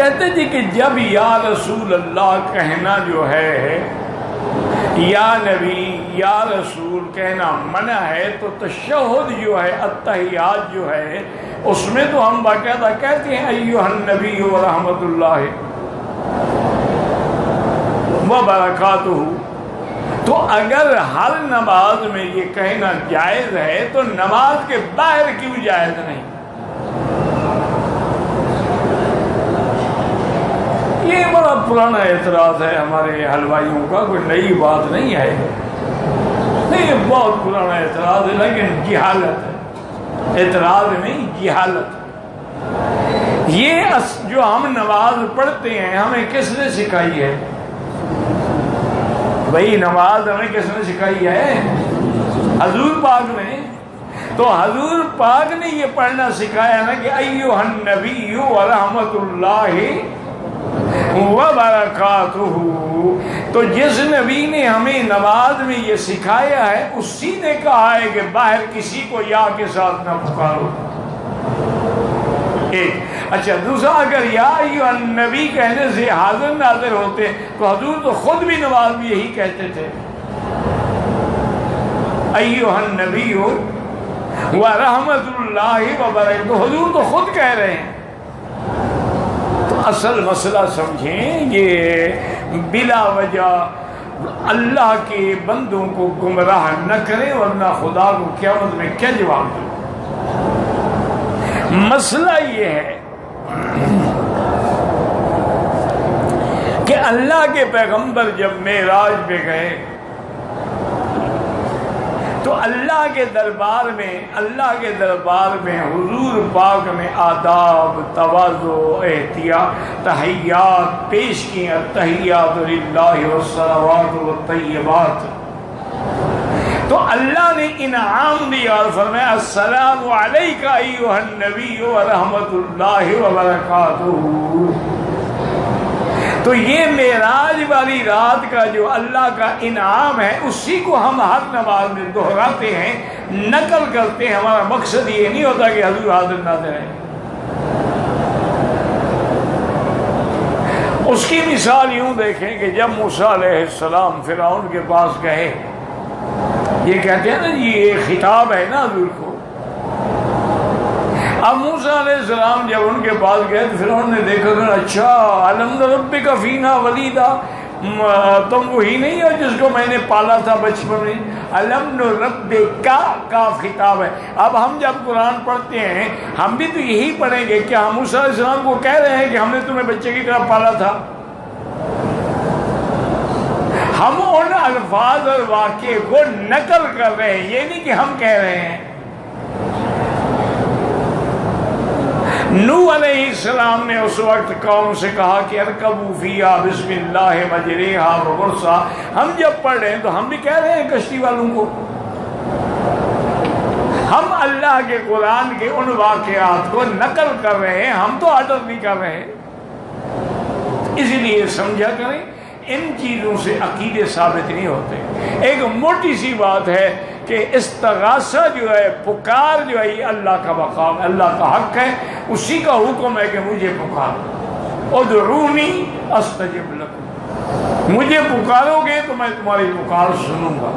कहते जी कि जब या रसूल अल्लाह कहना जो है, या नबी या रसूल कहना मना है, तो तशहुद जो है, अत्तहियात जो है, उसमें तो हम बाकायदा कहते हैं अय्युहन नबी व रहमतुल्लाह व बरकातुहू। तो अगर हर नमाज में ये कहना जायज़ है तो नमाज के बाहर क्यों जायज़ नहीं? ये बड़ा पुराना एतराज़ है हमारे हलवाइयों का, कोई नई बात नहीं है, नहीं बहुत पुराना एतराज़ है, लेकिन जिहालत है, एतराज़ नहीं जिहालत। ये जो हम नमाज पढ़ते हैं हमें किसने सिखाई है? वही नमाज हमें किसने सिखाई है? हजूर पाक ने। तो हजूर पाक ने ये पढ़ना सिखाया ना कि अय्युहन नबी व रहमतुल्लाहि व बरकातुहू। तो जिस नबी ने हमें नमाज में ये सिखाया है उसी ने कहा है कि बाहर किसी को या के साथ ना पुकारो। एक अच्छा, दूसरा, अगर या अय्युहन नबी कहने से हाजिर नाजिर होते तो हजूर तो खुद भी नमाज में यही कहते थे, अय्युहन नबी हो व रहमतुल्लाहि व बरकातुहू। तो हजूर तो खुद कह रहे हैं। तो असल मसला समझें, ये बिला वजह अल्लाह के बंदों को गुमराह न करें, वरना खुदा को क़यामत में क्या जवाब दें। मसला ये है कि अल्लाह के पैगंबर जब मेराज पे गए तो अल्लाह के दरबार में हुजूर पाक ने आदाब, तवाज़ु, एहतियात, तहियात पेश किए। तहियात लिल्लाहि वस्सलावातु वत्तय्यिबात। तो अल्लाह ने इनाम दिया और फरमाया अस्सलामु अलैका अय्युहन नबी व रहमतुल्लाहि व बरकातुहू। तो ये मेराज वाली रात का जो अल्लाह का इनाम है उसी को हम हर नमाज में दोहराते हैं, नकल करते हैं। हमारा मकसद ये नहीं होता कि हजूर हाजिर नाज़िर हैं। उसकी मिसाल यूं देखें कि जब मूसा अलैहिस्सलाम फिरौन के पास गए, ये कहते हैं ना जी ये खिताब है ना हजूर को। अब मूसा अलैहिस्सलाम जब उनके पास गए तो फिर उन्होंने देखा कि अच्छा अलम रब्बिका फीना वलीदा, तुम वही नहीं हो जिसको मैंने पाला था बचपन में। अलम रब्बिका का खिताब है। अब हम जब कुरान पढ़ते हैं हम भी तो यही पढ़ेंगे, क्या हम मूसा अलैहिस्सलाम को कह रहे हैं कि हमने तुम्हें बच्चे की तरह पाला था? हम उन अल्फाज और वाक़े को नकल कर रहे हैं, ये नहीं कि हम कह रहे हैं। नूह अलैहिस्सलाम ने उस वक्त कौम से कहा कि अरकबू फिया बिस्मिल्लाह मजरेहा व मुरसा। हम जब पढ़ रहे हैं तो हम भी कह रहे हैं कश्ती वालों को। हम अल्लाह के कुरान के उन वाक़यात को नकल कर रहे हैं, हम तो ऑर्डर नहीं कर रहे हैं। इसलिए समझा करें, इन चीज़ों से अकीदे साबित नहीं होते। एक मोटी सी बात है कि इस्तिग़ासा जो है, पुकार जो है, ये अल्लाह का मक़ाम, अल्लाह का हक़ है। उसी का हुक्म है कि मुझे पुकारो, उदऊनी अस्तजिब लकुम। मुझे पुकारोगे तो मैं तुम्हारी पुकार सुनूंगा।